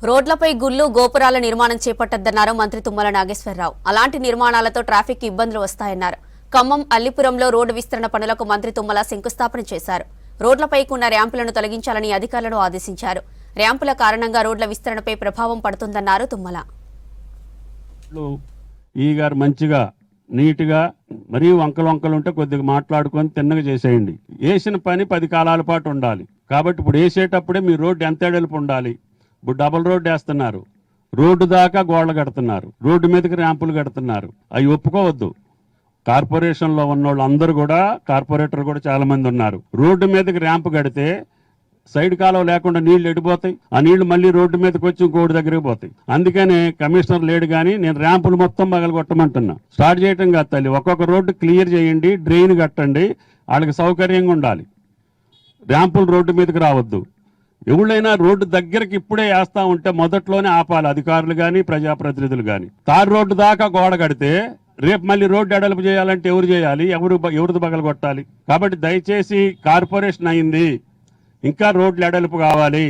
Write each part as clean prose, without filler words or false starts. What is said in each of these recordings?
రోడ్లపై గుళ్లు గోపురాల నిర్మాణం చేపట్టద్దన్నారు మంత్రి తుమ్మల నాగేశ్వరరావు. అలాంటి నిర్మాణాలతో ట్రాఫిక్ ఇబ్బందులు వస్తాయన్నారు. ఖమ్మం అల్లిపురంలో రోడ్డు విస్తరణ పనులకు మంత్రి తుమ్మల శంకుస్థాపన చేశారు. రోడ్లపైకి ఉన్న ర్యాంపులను తొలగించాలని అధికారులను ఆదేశించారు. ర్యాంపుల కారణంగా రోడ్ల విస్తరణపై ప్రభావం పడుతుందన్నారు తుమ్మల. ఈ గారు మంచిగా నీట్గా మరీ వంకలు ఉంటే కొద్దిగా మాట్లాడుకొని తిన్నగా చేసేయండి. వేసిన పని 10 కాలాల పాటు ఉండాలి. కాబట్టి ఇప్పుడు వేసేటప్పుడే మీ రోడ్డు ఎంత ఎడల్పు ఉండాలి. ఇప్పుడు డబుల్ రోడ్డు వేస్తున్నారు, రోడ్డు దాకా గోడలు కడుతున్నారు, రోడ్డు మీదకి ర్యాంపులు కడుతున్నారు. అవి ఒప్పుకోవద్దు. కార్పొరేషన్లో ఉన్నోళ్ళు అందరూ కూడా, కార్పొరేటర్ కూడా చాలా మంది ఉన్నారు. రోడ్డు మీదకి ర్యాంపు కడితే సైడ్ కాలువ లేకుండా నీళ్లు ఎడిపోతాయి. ఆ నీళ్లు మళ్ళీ రోడ్డు మీదకి వచ్చి ఇంకోటి దగ్గరికి పోతాయి. అందుకనే కమిషనర్ లేడు కానీ నేను ర్యాంపులు మొత్తం పగలగొట్టమంటున్నా. స్టార్ట్ చేయటం కాదు తల్లి, ఒక్కొక్క రోడ్డు క్లియర్ చేయండి, డ్రైన్ కట్టండి, వాళ్ళకి సౌకర్యంగా ఉండాలి. ర్యాంపులు రోడ్డు మీదకి రావద్దు. ఎవరైనా రోడ్డు దగ్గరికి ఇప్పుడే వేస్తా ఉంటే మొదట్లోనే ఆపాలి, అధికారులు కానీ ప్రజాప్రతినిధులు కానీ. తారు రోడ్డు దాకా గోడ కడితే రేపు మళ్ళీ రోడ్డు ఎడల్పు చేయాలంటే ఎవరు చేయాలి, ఎవరిది పగలగొట్టాలి. కాబట్టి దయచేసి కార్పొరేషన్ అయింది, ఇంకా రోడ్లు ఎడల్పు కావాలి.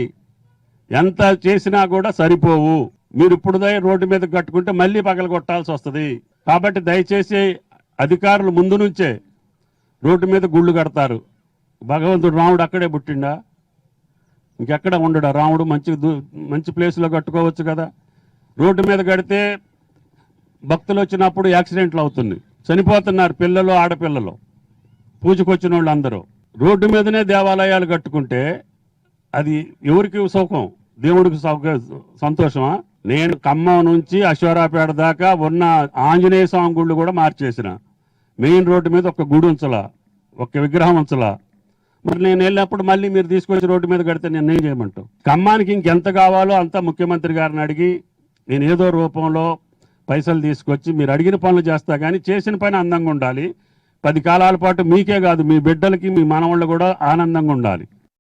ఎంత చేసినా కూడా సరిపోవు. మీరు ఇప్పుడు రోడ్డు మీద కట్టుకుంటే మళ్ళీ పగలగొట్టాల్సి వస్తుంది. కాబట్టి దయచేసి అధికారులు ముందు నుంచే రోడ్డు మీద గుళ్ళు కడతారు. భగవంతుడు రాముడు అక్కడే పుట్టిండా, ఇంకెక్కడ ఉండడా? రాముడు మంచి ప్లేస్లో కట్టుకోవచ్చు కదా. రోడ్డు మీద కడితే భక్తులు వచ్చినప్పుడు యాక్సిడెంట్లు అవుతుంది, చనిపోతున్నారు పిల్లలు, ఆడపిల్లలు, పూజకొచ్చిన వాళ్ళు అందరూ. రోడ్డు మీదనే దేవాలయాలు కట్టుకుంటే అది ఎవరికి సుఖం, దేవుడికి సంతోషమా? నేను ఖమ్మం నుంచి అశ్వరాపేట దాకా ఉన్న ఆంజనేయ స్వామి గుళ్ళు కూడా మార్చేసిన. మెయిన్ రోడ్డు మీద ఒక గుడి ఉంచలా, ఒక విగ్రహం ఉంచలా. మరి నేను వెళ్ళినప్పుడు మళ్ళీ మీరు తీసుకొచ్చి రోడ్డు మీద కడితే నేను ఏం చేయమంటావు? ఖమ్మానికి ఇంకెంత కావాలో అంతా ముఖ్యమంత్రి గారిని అడిగి నేను ఏదో రూపంలో పైసలు తీసుకొచ్చి మీరు అడిగిన పనులు చేస్తా. కానీ చేసిన పని అందంగా ఉండాలి. 10 కాలాల పాటు మీకే కాదు, మీ బిడ్డలకి, మీ మనవాళ్ళు కూడా ఆనందంగా ఉండాలి.